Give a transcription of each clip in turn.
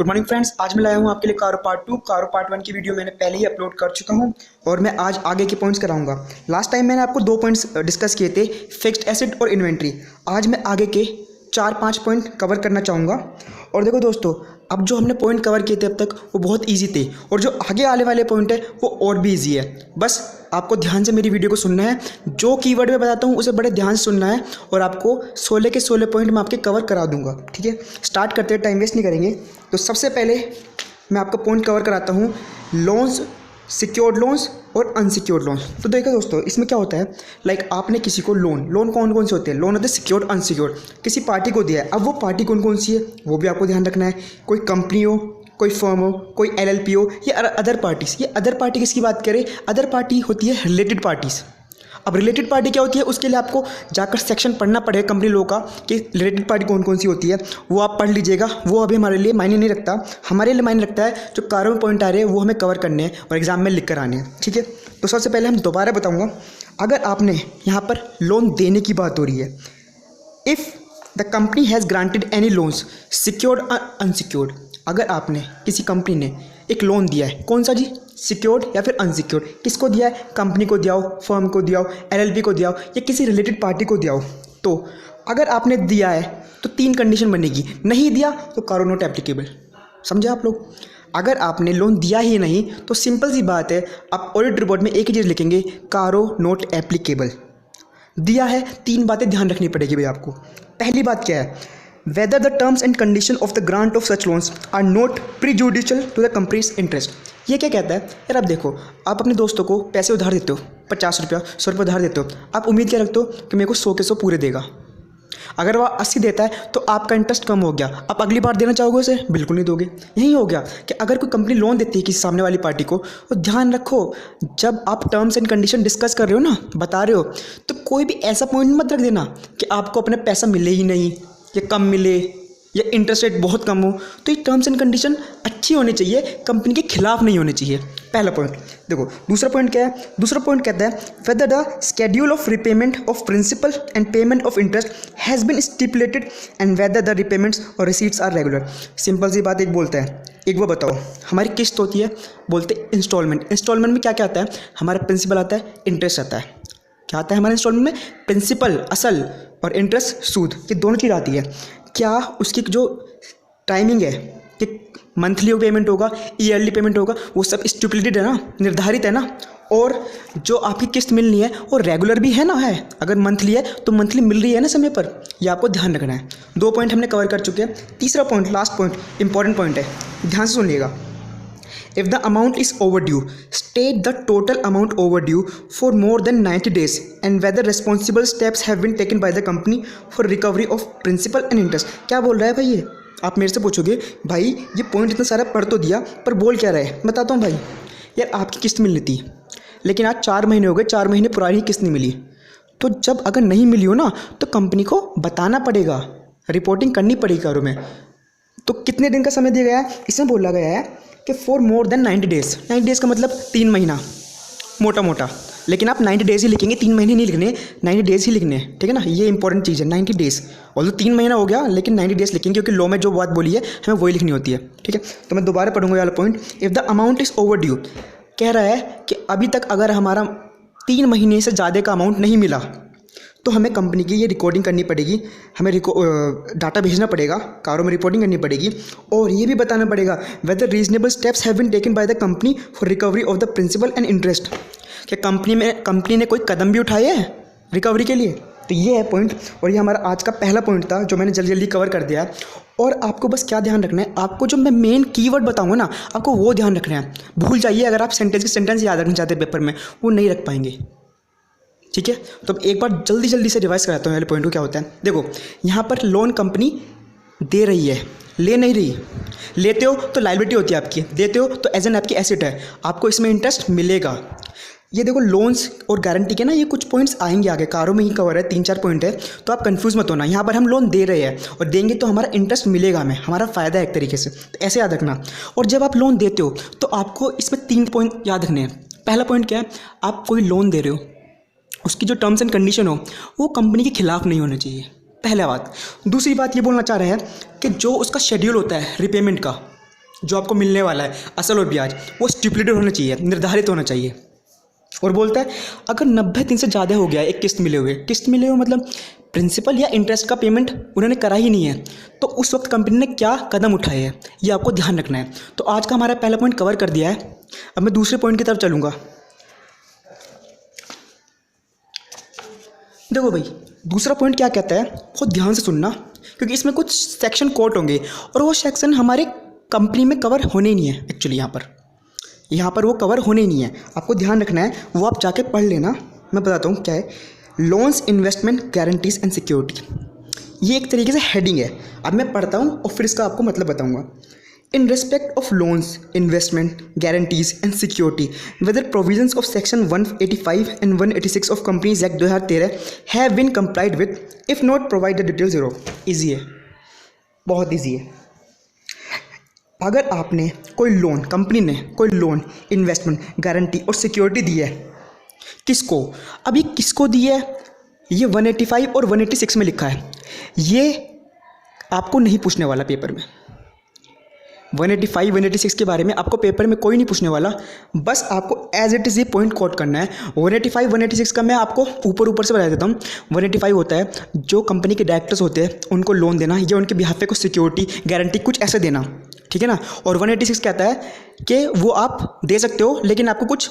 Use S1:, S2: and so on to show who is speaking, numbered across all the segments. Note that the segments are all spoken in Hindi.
S1: गुड मॉर्निंग फ्रेंड्स, आज मैं लाया हूँ आपके लिए कारो पार्ट 1 की वीडियो मैंने पहले ही अपलोड कर चुका हूँ और मैं आज आगे के पॉइंट्स कराऊंगा। लास्ट टाइम मैंने आपको 2 पॉइंट्स डिस्कस किए थे, फिक्स्ड एसेट और इन्वेंट्री। आज मैं आगे के 4-5 पॉइंट कवर करना चाहूँगा। और देखो दोस्तों, अब जो हमने पॉइंट कवर किए थे अब तक वो बहुत ईजी थे और जो आगे आने वाले पॉइंट है वो और भी ईजी है। बस आपको ध्यान से मेरी वीडियो को सुनना है, जो कीवर्ड मैं बताता हूँ उसे बड़े ध्यान से सुनना है और आपको 16 के 16 पॉइंट मैं आपके कवर करा दूंगा। ठीक है, स्टार्ट करते हैं, टाइम वेस्ट नहीं करेंगे। तो सबसे पहले मैं आपका पॉइंट कवर कराता हूँ, लोन्स, सिक्योर्ड लोन्स और अनसिक्योर्ड लोन्स। तो देखो दोस्तों, इसमें क्या होता है, लाइक आपने किसी को लोन कौन कौन से होते हैं, लोन होते हैं सिक्योर्ड, अनसिक्योर्ड। किसी पार्टी को दिया है, अब वो पार्टी कौन कौन सी है वो भी आपको ध्यान रखना है। कोई कंपनी हो, कोई फर्म हो, कोई LLP हो या अदर पार्टीज। ये अदर पार्टी किसकी बात करें, अदर पार्टी होती है रिलेटेड पार्टीज़। अब रिलेटेड पार्टी क्या होती है, उसके लिए आपको जाकर सेक्शन पढ़ना पड़ेगा कंपनी लॉ का कि रिलेटेड पार्टी कौन कौन सी होती है, वो आप पढ़ लीजिएगा। वो अभी हमारे लिए मायने नहीं रखता, हमारे लिए मायने रखता है जो कारों में पॉइंट आ रहे हैं वो हमें कवर करने हैं और एग्जाम में लिख कर आने हैं। ठीक है, तो सबसे पहले हम दोबारा बताऊँगा, अगर आपने यहाँ पर लोन देने की बात हो रही है, if the company has granted any loans secured और अनसिक्योर्ड। अगर आपने किसी कंपनी ने एक लोन दिया है, कौन सा जी, सिक्योर्ड या फिर अनसिक्योर्ड, किसको दिया है, कंपनी को दिया हो, फर्म को दिया हो, LLP को दिया हो या किसी रिलेटेड पार्टी को दिया हो, तो अगर आपने दिया है तो 3 कंडीशन बनेगी। नहीं दिया तो कारो नॉट एप्लीकेबल। समझे आप लोग, अगर आपने लोन दिया ही नहीं तो सिंपल सी बात है, आप ऑडिट रिपोर्ट में एक ही चीज़ लिखेंगे, कारो नॉट एप्लीकेबल। दिया है, 3 बातें ध्यान रखनी पड़ेगी भाई आपको। पहली बात क्या है, whether the terms and condition of the grant of such loans are not prejudicial to the company's interest। ये क्या कहता है यार, आप देखो, आप अपने दोस्तों को पैसे उधार देते हो, 50 रुपया 100 रुपये उधार देते हो, आप उम्मीद क्या रखते हो कि मेरे को 100 के 100 पूरे देगा। अगर वह 80 देता है तो आपका इंटरेस्ट कम हो गया, आप अगली बार देना चाहोगे उसे, बिल्कुल नहीं दोगे। यही हो गया कि अगर कोई कंपनी लोन देती है किसी सामने वाली पार्टी को, तो ध्यान रखो जब आप टर्म्स एंड कंडीशन डिस्कस कर रहे हो ना, बता रहे हो, तो कोई भी ऐसा पॉइंट मत रख देना कि आपको अपना पैसा मिले ही नहीं या कम मिले या इंटरेस्ट रेट बहुत कम हो। तो ये टर्म्स एंड कंडीशन अच्छी होनी चाहिए, कंपनी के खिलाफ नहीं होनी चाहिए। पहला पॉइंट। देखो दूसरा पॉइंट क्या है, दूसरा पॉइंट कहता है whether the schedule of repayment of principal and payment of interest has been stipulated and whether the repayments or receipts are regular. Simple सी बात एक बोलता है, एक वो बताओ, हमारी किस्त होती है, बोलते इंस्टॉलमेंट। इंस्टॉलमेंट में क्या क्या आता है, हमारा प्रिंसिपल आता है, इंटरेस्ट आता है। क्या आता है हमारे इंस्टॉलमेंट में, प्रिंसिपल असल और इंटरेस्ट सूद, ये दोनों चीज़ आती है। क्या उसकी जो टाइमिंग है कि मंथली पेमेंट होगा, ईयरली पेमेंट होगा, वो सब स्टिपुलेटेड है ना, निर्धारित है ना। और जो आपकी किस्त मिलनी है वो रेगुलर भी है ना, है। अगर मंथली है तो मंथली मिल रही है ना समय पर, ये आपको ध्यान रखना है। 2 पॉइंट हमने कवर कर चुके हैं। तीसरा point, last point, important point है, ध्यान से सुनिएगा। If the amount is overdue, state the total amount overdue for more than 90 days and whether responsible steps have been taken by the company for recovery of principal and interest। क्या बोल रहा है भाई ये, आप मेरे से पूछोगे भाई ये पॉइंट इतना सारा पढ़ तो दिया पर बोल क्या रहा है, बताता हूँ भाई। यार आपकी किस्त मिलनी थी लेकिन आज 4 महीने हो गए, 4 महीने पुरानी किस्त नहीं मिली, तो जब अगर नहीं मिली हो ना तो कंपनी को बताना पड़ेगा, रिपोर्टिंग करनी पड़ेगी कारों में। तो कितने दिन का समय दिया गया है, इसमें बोला गया है कि for more than 90 days. 90 days का मतलब 3 महीना मोटा मोटा, लेकिन आप 90 डेज़ ही लिखेंगे, 3 महीने नहीं लिखने, 90 डेज़ ही लिखने हैं। ठीक है ना, ये इंपॉर्टेंट चीज़ है, 90 डेज़। और 3 महीना हो गया लेकिन 90 डेज़ लिखेंगे क्योंकि लॉ में जो बात बोली है हमें वही लिखनी होती है। ठीक है, तो मैं दोबारा पढ़ूंगा वाला point. If the amount is over due, कह रहा है कि अभी तक अगर हमारा 3 महीने से ज़्यादा का अमाउंट नहीं मिला तो हमें कंपनी की ये रिकॉर्डिंग करनी पड़ेगी, हमें डाटा भेजना पड़ेगा, कारों में रिपोर्टिंग करनी पड़ेगी और ये भी बताना पड़ेगा whether reasonable steps have been taken by the company for recovery of the principal and interest. क्या कंपनी ने कोई कदम भी उठाए हैं रिकवरी के लिए। तो ये है पॉइंट और ये हमारा आज का पहला पॉइंट था जो मैंने जल्दी जल्दी कवर कर दिया है। और आपको बस क्या ध्यान रखना है, आपको जो मैं मेन कीवर्ड बताऊंगा ना आपको वो ध्यान रखना है। भूल जाइए, अगर आप सेंटेंस याद रखना चाहते हैं पेपर में वो नहीं रख पाएंगे। ठीक है, तो एक बार जल्दी से रिवाइज कराता हूँ पहले पॉइंट को। क्या होता है, देखो यहाँ पर लोन कंपनी दे रही है, ले नहीं रही। लेते हो तो लायबिलिटी होती है आपकी, देते हो तो एज एन आपकी एसेट है, आपको इसमें इंटरेस्ट मिलेगा। ये देखो लोन्स और गारंटी के ना ये कुछ पॉइंट्स आएंगे आगे, कारों में ही कवर है, 3-4 पॉइंट है, तो आप कंफ्यूज मत होना। यहाँ पर हम लोन दे रहे हैं और देंगे तो हमारा इंटरेस्ट मिलेगा, हमें हमारा फ़ायदा है एक तरीके से, तो ऐसे याद रखना। और जब आप लोन देते हो तो आपको इसमें 3 पॉइंट याद रखने हैं। पहला पॉइंट क्या है, आप कोई लोन दे रहे हो, उसकी जो टर्म्स एंड कंडीशन हो वो कंपनी के खिलाफ नहीं होना चाहिए, पहला बात। दूसरी बात ये बोलना चाह रहे हैं कि जो उसका शेड्यूल होता है रिपेमेंट का, जो आपको मिलने वाला है असल और ब्याज, वो स्टिपुलेटेड होना चाहिए, निर्धारित होना चाहिए। और बोलता है अगर 90 दिन से ज़्यादा हो गया एक किस्त मिले हुए मतलब प्रिंसिपल या इंटरेस्ट का पेमेंट उन्होंने करा ही नहीं है, तो उस वक्त कंपनी ने क्या कदम उठाए हैं ये आपको ध्यान रखना है। तो आज का हमारा पहला पॉइंट कवर कर दिया है। अब मैं दूसरे पॉइंट की तरफ चलूँगा। देखो भाई, दूसरा पॉइंट क्या कहता है, बहुत ध्यान से सुनना, क्योंकि इसमें कुछ सेक्शन कोट होंगे और वो सेक्शन हमारे कंपनी में कवर होने ही नहीं है। एक्चुअली यहाँ पर वो कवर होने ही नहीं है, आपको ध्यान रखना है, वो आप जाके पढ़ लेना। मैं बताता हूँ क्या है। Loans, investment, guarantees and security, ये एक तरीके से हेडिंग है। अब मैं पढ़ता हूँ और फिर इसका आपको मतलब बताऊँगा। In respect of loans, investment, guarantees and security, whether provisions of section 185 and 186 of Companies Act 2013 have been complied with, if not provide the details zero। Easy है, बहुत ईजी है। अगर आपने कोई लोन, कंपनी ने कोई लोन, इन्वेस्टमेंट, गारंटी और सिक्योरिटी दी है, किसको, अभी किसको दी है, ये 185 और 186 में लिखा है। ये आपको नहीं पूछने वाला पेपर में। 185, 186 के बारे में आपको पेपर में कोई नहीं पूछने वाला, बस आपको एज इट इज़ ये पॉइंट कोट करना है। 185, 186 का मैं आपको ऊपर से बता देता हूँ। 185 होता है जो कंपनी के डायरेक्टर्स होते हैं उनको लोन देना या उनके बिहाफ पे कुछ सिक्योरिटी, गारंटी कुछ ऐसे देना, ठीक है ना। और 186 कहता है कि वो आप दे सकते हो लेकिन आपको कुछ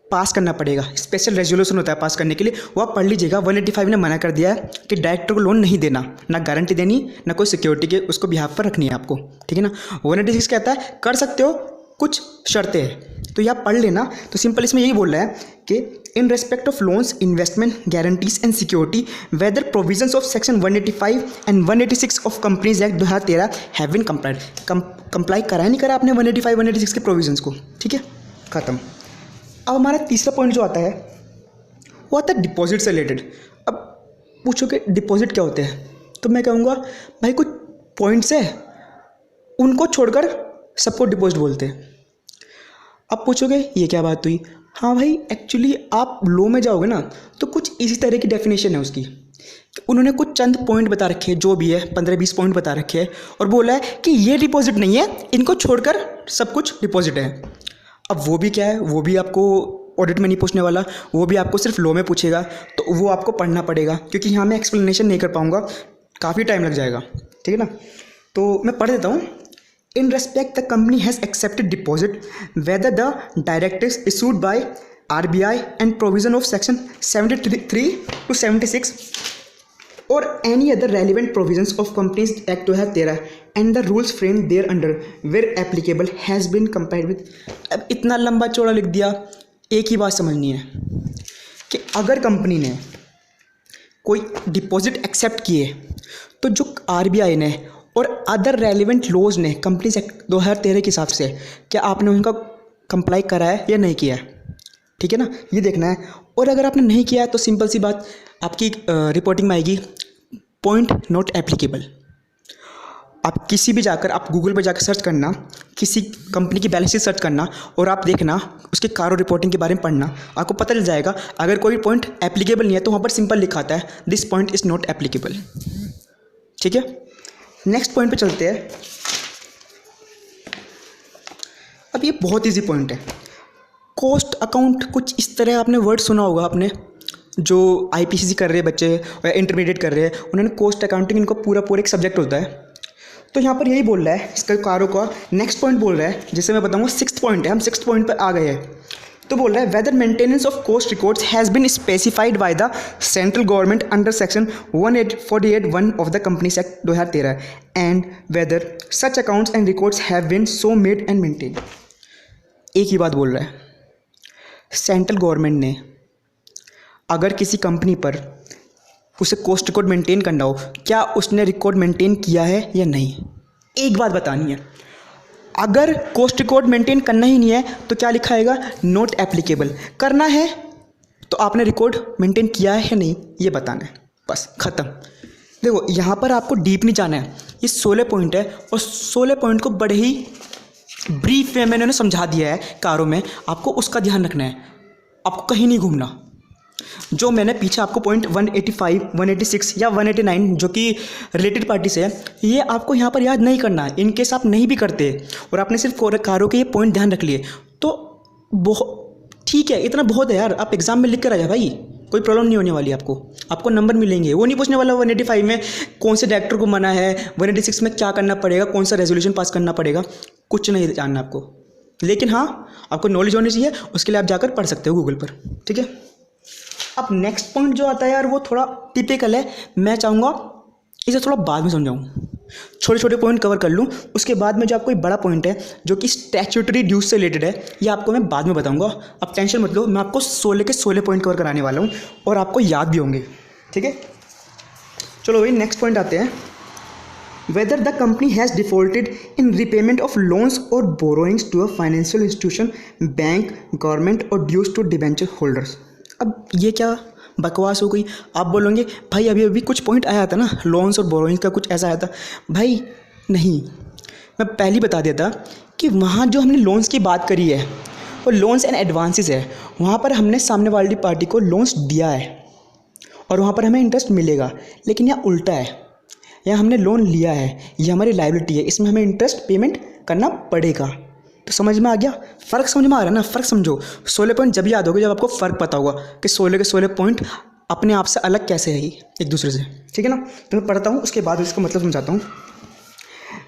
S1: पास करना पड़ेगा, स्पेशल रेजोल्यूशन होता है पास करने के लिए, वो आप पढ़ लीजिएगा। 185 ने मना कर दिया है कि डायरेक्टर को लोन नहीं देना, ना गारंटी देनी, ना कोई सिक्योरिटी के उसको बिहाफ पर रखनी है आपको, ठीक है ना। 186 कहता है कर सकते हो, कुछ शर्तें हैं, तो ये आप पढ़ लेना। तो सिंपल इसमें यही बोल रहा है कि in respect of loans, investment, guarantees and security, whether provisions of section 185 and 186 of companies act 2013 have been complied. Comply करा नहीं करा आपने 185, 186 के प्रोविजंस को, ठीक है, खत्म। अब हमारा तीसरा पॉइंट जो आता है वो आता है डिपॉजिट से रिलेटेड। अब पूछोगे डिपॉजिट क्या होते हैं, तो मैं कहूँगा भाई कुछ पॉइंट्स है उनको छोड़कर सबको डिपॉजिट बोलते हैं। अब पूछोगे ये क्या बात हुई, हाँ भाई एक्चुअली आप लो में जाओगे ना तो कुछ इसी तरह की डेफिनेशन है उसकी। उन्होंने कुछ चंद पॉइंट बता रखे हैं, जो भी है 15-20 पॉइंट बता रखे हैं, और बोला है कि ये डिपॉजिट नहीं है, इनको छोड़कर सब कुछ डिपॉजिट है। अब वो भी क्या है, वो भी आपको ऑडिट में नहीं पूछने वाला, वो भी आपको सिर्फ लो में पूछेगा, तो वो आपको पढ़ना पड़ेगा, क्योंकि यहाँ मैं एक्सप्लेनेशन नहीं कर पाऊँगा, काफ़ी टाइम लग जाएगा, ठीक है ना। तो मैं पढ़ देता हूँ। In respect the company has accepted deposit whether the directives issued by RBI and provision of section 73 to 76 or any other relevant provisions of Companies Act 2013 and the rules framed thereunder where applicable has been complied with। अब इतना लंबा चौड़ा लिख दिया, एक ही बात समझनी है कि अगर कंपनी ने कोई डिपॉजिट एक्सेप्ट किए तो जो RBI ने और अदर रेलिवेंट लॉज ने कंपनीज एक्ट 2013 के हिसाब से क्या आपने उनका कंप्लाई करा है या नहीं किया है, ठीक है ना, ये देखना है। और अगर आपने नहीं किया है तो सिंपल सी बात आपकी रिपोर्टिंग में आएगी पॉइंट नॉट एप्लीकेबल। आप किसी भी जाकर आप गूगल पर जाकर सर्च करना, किसी कंपनी की बैलेंस शीट सर्च करना और आप देखना उसके कार्य रिपोर्टिंग के बारे में पढ़ना, आपको पता चल जाएगा। अगर कोई पॉइंट एप्लीकेबल नहीं है तो वहाँ पर सिंपल लिखा आता है this point is not applicable, ठीक है। नेक्स्ट पॉइंट पे चलते हैं। अब ये बहुत इजी पॉइंट है, कॉस्ट अकाउंट। कुछ इस तरह आपने वर्ड सुना होगा, आपने जो IPCC कर रहे हैं बच्चे या इंटरमीडिएट कर रहे हैं, उन्होंने कॉस्ट अकाउंटिंग, इनको पूरा एक सब्जेक्ट होता है। तो यहाँ पर यही बोल रहा है, इसका कारों का नेक्स्ट पॉइंट बोल रहा है, जिसे मैं बताऊँगा 6th पॉइंट है, हम 6th पॉइंट पर आ गए हैं। तो बोल रहा है whether maintenance of cost records has been specified by the central government under section 148(1) of the companies act 2013 and whether such accounts and records have been so made and maintain. एक ही बात बोल रहा है, सेंट्रल गवर्नमेंट ने अगर किसी कंपनी पर उसे कॉस्ट रिकॉर्ड मेंटेन करना हो, क्या उसने रिकॉर्ड मेंटेन किया है या नहीं, एक बात बतानी है। अगर कॉस्ट रिकॉर्ड मेंटेन करना ही नहीं है तो क्या लिखा आएगा, नॉट एप्लीकेबल। करना है तो आपने रिकॉर्ड मेंटेन किया है या नहीं, ये बताना है, बस ख़त्म। देखो यहाँ पर आपको डीप नहीं जाना है, ये 16 पॉइंट है और 16 पॉइंट को बड़े ही ब्रीफ में मैंने समझा दिया है कारों में, आपको उसका ध्यान रखना है, आपको कहीं नहीं घूमना। जो मैंने पीछे आपको पॉइंट 185, 186 या 189 जो कि रिलेटेड पार्टी से है, ये आपको यहाँ पर याद नहीं करना है। इनकेस आप नहीं भी करते और आपने सिर्फ कारों के ये पॉइंट ध्यान रख लिए तो बहुत ठीक है, इतना बहुत है यार। आप एग्जाम में लिख कर आ जाए भाई, कोई प्रॉब्लम नहीं होने वाली आपको नंबर मिलेंगे। वो नहीं पूछने वाला 185 में कौन से डायरेक्टर को मना है, 186 में क्या करना पड़ेगा, कौन सा रेजोल्यूशन पास करना पड़ेगा, कुछ नहीं जानना आपको। लेकिन हाँ, आपको नॉलेज होनी चाहिए, उसके लिए आप जाकर पढ़ सकते हो गूगल पर, ठीक है। अब नेक्स्ट पॉइंट जो आता है यार, वो थोड़ा टिपिकल है। मैं चाहूँगा इसे थोड़ा बाद में समझाऊँ, छोटे छोटे पॉइंट कवर कर लूँ। उसके बाद में जो आपको एक बड़ा पॉइंट है जो कि स्टैट्यूटरी ड्यूज से रिलेटेड है, ये आपको मैं बाद में बताऊँगा। अब टेंशन मत लो, मैं आपको 16 के 16 पॉइंट कवर कराने वाला हूँ और आपको याद भी होंगे, ठीक है। चलो भाई, नेक्स्ट पॉइंट आते हैं। Whether the company has defaulted in repayment of loans or borrowings to a financial institution, bank, government or dues to debenture holders। अब ये क्या बकवास हो गई। आप बोलोगे भाई अभी अभी कुछ पॉइंट आया था ना, लोन्स और बोरोइंग्स का कुछ ऐसा आया था। भाई नहीं, मैं पहले ही बता देता कि वहाँ जो हमने लोन्स की बात करी है वो लोन्स एंड एडवांसेस है। वहाँ पर हमने सामने वाली पार्टी को लोन्स दिया है और वहाँ पर हमें इंटरेस्ट मिलेगा। लेकिन यहाँ उल्टा है, यहाँ हमने लोन लिया है, ये हमारी लायबिलिटी है, इसमें हमें इंटरेस्ट पेमेंट करना पड़ेगा। तो समझ में आ गया फ़र्क? समझ में आ रहा है ना? फ़र्क समझो। 16 पॉइंट जब याद होगा जब आपको फ़र्क पता होगा कि 16 के 16 पॉइंट अपने आप से अलग कैसे है ये एक दूसरे से, ठीक है ना। तो मैं पढ़ता हूँ, उसके बाद इसका मतलब समझाता हूँ।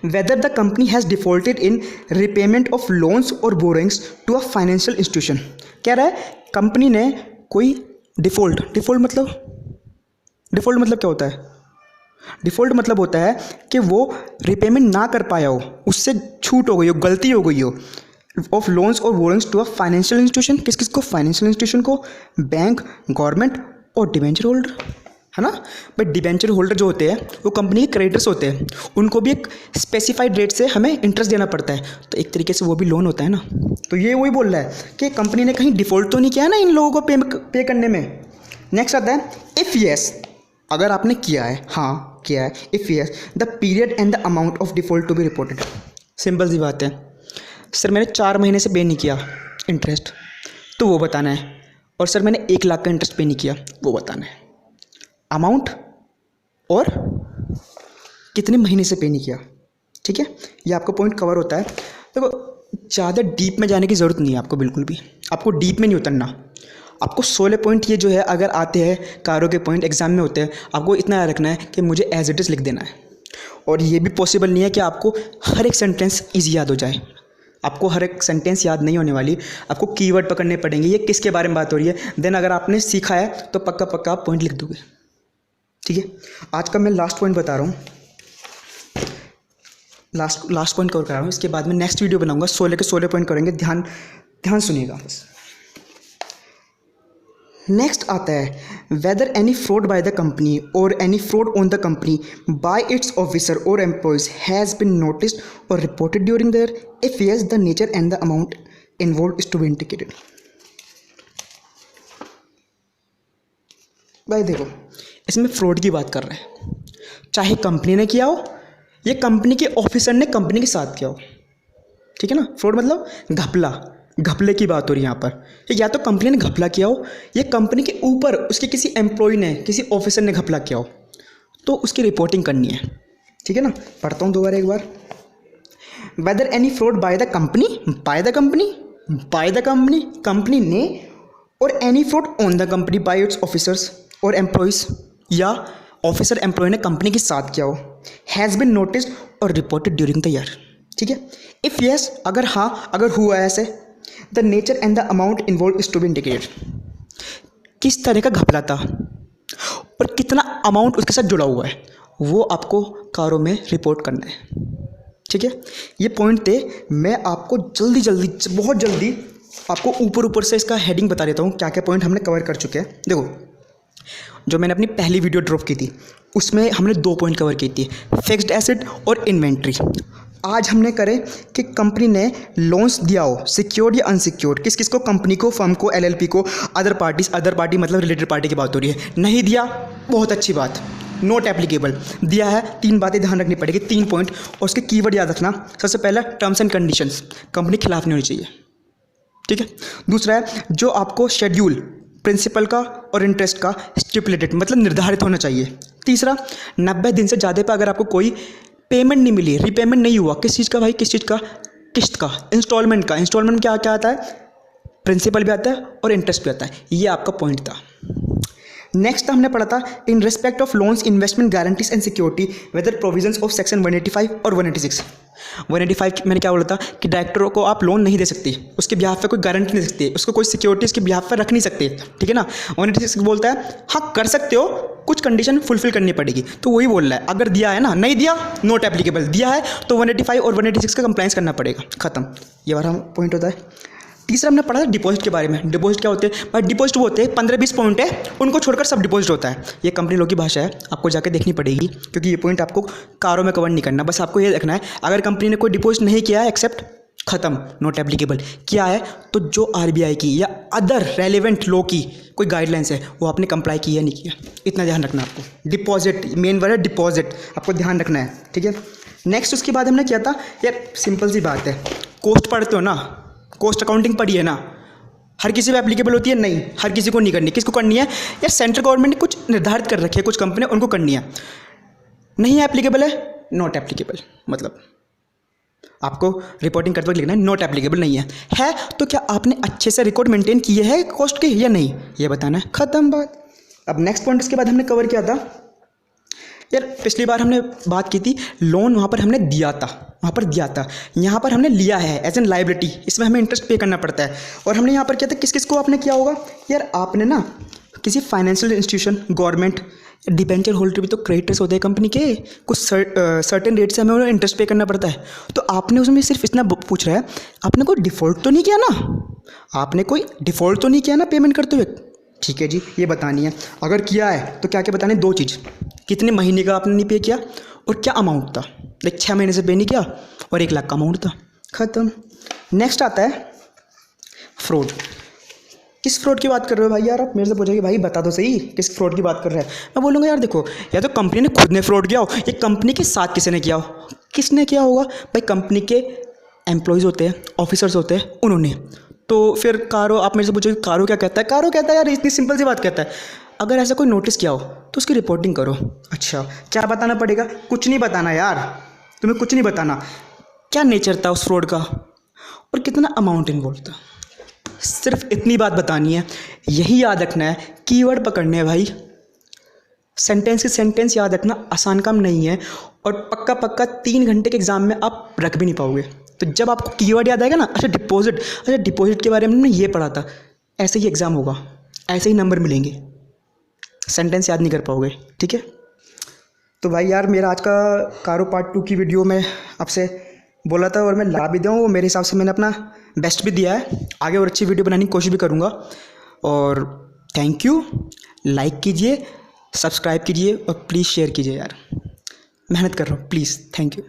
S1: Whether the company has defaulted in repayment of loans और borrowings to a financial institution. कह रहा है कंपनी ने कोई डिफ़ॉल्ट मतलब क्या होता है? डिफ़ॉल्ट मतलब होता है कि वो रिपेमेंट ना कर पाया हो, उससे छूट हो गई हो, गलती हो गई हो, ऑफ लोन्स और borrowings to a financial institution. किस किस को? फाइनेंशियल इंस्टीट्यूशन को, बैंक, गवर्नमेंट और डिबेंचर होल्डर, है ना। बट डिबेंचर होल्डर जो होते हैं वो कंपनी के क्रेडिटर्स होते हैं, उनको भी एक स्पेसिफाइड रेट से हमें इंटरेस्ट देना पड़ता है, तो एक तरीके से वो भी लोन होता है ना। तो ये वही बोल रहा है कि कंपनी ने कहीं डिफ़ॉल्ट तो नहीं किया ना इन लोगों को पे करने में। नेक्स्ट आता है इफ़ येस, अगर आपने किया है, हाँ किया है, if yes the period and the amount of default to be reported. Simple सी बात है सर, मैंने 4 महीने से पे नहीं किया इंटरेस्ट, तो वो बताना है। और सर मैंने 1 लाख का इंटरेस्ट पे नहीं किया, वो बताना है। अमाउंट और कितने महीने से पे नहीं किया, ठीक है। ये आपको पॉइंट कवर होता है। देखो ज़्यादा डीप में जाने की ज़रूरत नहीं है आपको, बिल्कुल भी आपको डीप में नहीं उतरना। आपको 16 पॉइंट ये जो है अगर आते हैं कारों के पॉइंट एग्जाम में होते हैं, आपको इतना याद रखना है कि मुझे एज इट इज़ लिख देना है। और ये भी पॉसिबल नहीं है कि आपको हर एक सेंटेंस ईजी याद हो जाए। आपको हर एक सेंटेंस याद नहीं होने वाली, आपको कीवर्ड पकड़ने पड़ेंगे, ये किसके बारे में बात हो रही है। देन अगर आपने सीखा है तो पक्का पक्का आप पॉइंट लिख दोगे, ठीक है। आज का मैं लास्ट पॉइंट बता रहा हूँ, लास्ट पॉइंट कवर करा रहा हूँ। इसके बाद मैं नेक्स्ट वीडियो बनाऊँगा, 16 के 16 पॉइंट करेंगे, ध्यान सुनिएगा बस। नेक्स्ट आता है whether any fraud by the company और any fraud on the company by its officer और एम्प्लॉयज हैज़ बिन नोटिस्ड और reported during the year, if yes the nature and the amount involved is to be indicated. भाई देखो, इसमें फ्रॉड की बात कर रहे हैं, चाहे कंपनी ने किया हो या कंपनी के ऑफिसर ने कंपनी के साथ किया हो, ठीक है ना। फ्रॉड मतलब घपले की बात हो रही है यहाँ पर। या तो कंपनी ने घपला किया हो या कंपनी के ऊपर उसके किसी एम्प्लॉय ने, किसी ऑफिसर ने घपला किया हो, तो उसकी रिपोर्टिंग करनी है, ठीक है ना। पढ़ता हूँ दोबारा एक बार। Whether any fraud by the company company ने, और any fraud on the company by its officers और एम्प्लॉयज़, या ऑफिसर एम्प्लॉय ने कंपनी के साथ किया हो, हैज़ बिन नोटिस्ड और रिपोर्टेड ड्यूरिंग द ईयर, ठीक है। इफ़ येस, अगर हाँ, अगर हुआ ऐसे, the nature and the amount involved is to be indicated. किस तरह का घपला था और कितना अमाउंट उसके साथ जुड़ा हुआ है, वो आपको कारों में रिपोर्ट करना है, ठीक है। ये पॉइंट थे, मैं आपको बहुत जल्दी आपको ऊपर से इसका हेडिंग बता देता हूँ, क्या क्या पॉइंट हमने कवर कर चुके हैं। देखो, जो मैंने अपनी पहली वीडियो ड्रॉप की थी उसमें हमने 2 पॉइंट कवर की थी, फिक्स्ड एसेट और इन्वेंट्री। आज हमने करे कि कंपनी ने लोन्स दिया हो, सिक्योर्ड या अनसिक्योर्ड, किस किस को? कंपनी को, फर्म को, एलएलपी को, अदर पार्टी मतलब रिलेटेड पार्टी की बात हो रही है। नहीं दिया, बहुत अच्छी बात, नॉट एप्लीकेबल। दिया है, 3 बातें ध्यान रखनी पड़ेगी, 3 पॉइंट, और उसके कीवर्ड याद रखना। सबसे पहला टर्म्स एंड कंडीशंस, कंपनी के खिलाफ नहीं होनी चाहिए, ठीक है। दूसरा है जो आपको शेड्यूल प्रिंसिपल का और इंटरेस्ट का स्टिपुलेटेड मतलब निर्धारित होना चाहिए। तीसरा, 90 दिन से ज़्यादा पर अगर आपको कोई पेमेंट नहीं मिली, रीपेमेंट नहीं हुआ, किस चीज़ का भाई, किस चीज़ का, किस्त का, इंस्टॉलमेंट का। इंस्टॉलमेंट क्या क्या आता है, प्रिंसिपल भी आता है और इंटरेस्ट भी आता है। ये आपका पॉइंट था। नेक्स्ट हमने पढ़ा था in respect of loans, investment, guarantees and security whether provisions of section 185 और 186। 185 मैंने क्या बोला था कि डायरेक्टरों को आप लोन नहीं दे सकते, उसके बिहाफ पे कोई गारंटी नहीं दे सकते, उसको कोई सिक्योरिटी उसके बिहाफ पर रख नहीं सकते, ठीक है ना। 186 बोलता है हाँ कर सकते हो, कुछ कंडीशन फुलफिल करनी पड़ेगी। तो वही बोल रहा है, अगर दिया है ना, नहीं दिया नॉट एप्लीकेबल, दिया है तो 185 और 186 का कंप्लाइंस करना पड़ेगा, खत्म। ये वाला पॉइंट होता है। तीसरा हमने पढ़ा था डिपॉजिट के बारे में। डिपॉजिट क्या होते हैं भाई, डिपॉजिट वो होते हैं 15-20 पॉइंट है, उनको छोड़कर सब डिपॉजिट होता है। ये कंपनी लोग की भाषा है, आपको जाके देखनी पड़ेगी, क्योंकि ये पॉइंट आपको कारों में कवर नहीं करना। बस आपको ये देखना है अगर कंपनी ने कोई डिपॉजिट नहीं किया है एक्सेप्ट, खत्म, नॉट एप्लीकेबल। किया है तो जो आरबीआई की या अदर रेलिवेंट लॉ की कोई गाइडलाइंस है वो आपने कंप्लाई किया नहीं किया, इतना ध्यान रखना आपको। डिपॉजिट मेन वर्ड है, डिपॉजिट आपको ध्यान रखना है, ठीक है। नेक्स्ट उसके बाद हमने किया था यार, सिंपल सी बात है, कोस्ट पढ़ते हो ना, कॉस्ट अकाउंटिंग पढ़ी है ना, हर किसी पे एप्लीकेबल होती है नहीं, हर किसी को नहीं करनी। किसको करनी है यार, सेंट्रल गवर्नमेंट ने कुछ निर्धारित कर रखी है, कुछ कंपनी उनको करनी है, नहीं एप्लीकेबल है नॉट एप्लीकेबल, मतलब आपको रिपोर्टिंग करते वक्त लिखना है नॉट एप्लीकेबल नहीं है तो क्या आपने अच्छे से रिकॉर्ड मेंटेन किए हैं कॉस्ट के या नहीं, ये बताना है, खत्म बात। अब नेक्स्ट पॉइंट इसके बाद हमने कवर किया था यार, पिछली बार हमने बात की थी लोन, वहाँ पर हमने दिया था, वहाँ पर दिया था, यहाँ पर हमने लिया है एज एन लाइबिलिटी, इसमें हमें इंटरेस्ट पे करना पड़ता है। और हमने यहाँ पर किया था, किस किस को आपने किया होगा यार, आपने ना किसी financial institution, government, debenture holder भी तो क्रेडिटर्स होते हैं कंपनी के, कुछ सर्टेन रेट से हमें उन्हें इंटरेस्ट पे करना पड़ता है। तो आपने उसमें सिर्फ इतना पूछ रहा है, आपने कोई डिफ़ॉल्ट तो नहीं किया ना, आपने कोई डिफ़ॉल्ट तो नहीं किया ना पेमेंट करते हुए, ठीक है जी, ये बतानी है। अगर किया है तो क्या क्या बतानी, दो चीज़, कितने महीने का आपने नहीं पे किया और क्या अमाउंट था, लाइक 6 महीने से पे नहीं किया और 1 लाख का अमाउंट था, खत्म। नेक्स्ट आता है फ्रॉड। किस फ्रॉड की बात कर रहे हो भाई यार, आप मेरे से पूछोगे भाई बता दो सही किस फ्रॉड की बात कर रहे हैं। मैं बोलूँगा यार देखो, या तो कंपनी ने खुद ने फ्रॉड किया हो, या कंपनी के साथ किसी ने किया हो। किसने किया होगा भाई, कंपनी के एम्प्लॉयज़ होते हैं, ऑफिसर्स होते हैं, उन्होंने। तो फिर कारो, आप मेरे से पूछोगे कारो क्या कहता है, कारो कहता है यार इतनी सिंपल सी बात कहता है, अगर ऐसा कोई नोटिस किया हो तो उसकी रिपोर्टिंग करो। अच्छा क्या बताना पड़ेगा, कुछ नहीं बताना यार, तुम्हें कुछ नहीं बताना, क्या नेचर था उस फ्रॉड का और कितना अमाउंट इन्वॉल्व था, सिर्फ इतनी बात बतानी है। यही याद रखना है, कीवर्ड पकड़ने हैं भाई, सेंटेंस के सेंटेंस याद रखना आसान काम नहीं है, और पक्का पक्का 3 घंटे के एग्जाम में आप रख भी नहीं पाओगे। तो जब आपको कीवर्ड याद आएगा ना, अच्छा डिपॉजिट के बारे में हमने ये पढ़ा था, ऐसे ही एग्ज़ाम होगा, ऐसे ही नंबर मिलेंगे, सेंटेंस याद नहीं कर पाओगे, ठीक है। तो भाई यार मेरा आज का कारो पार्ट 2 की वीडियो में आपसे बोला था और मैं ला भी दूँ, मेरे हिसाब से मैंने अपना बेस्ट भी दिया है, आगे और अच्छी वीडियो बनाने की कोशिश भी करूँगा। और थैंक यू, लाइक कीजिए, सब्सक्राइब कीजिए और प्लीज़ शेयर कीजिए यार, मेहनत कर रहा हूँ, प्लीज़, थैंक यू।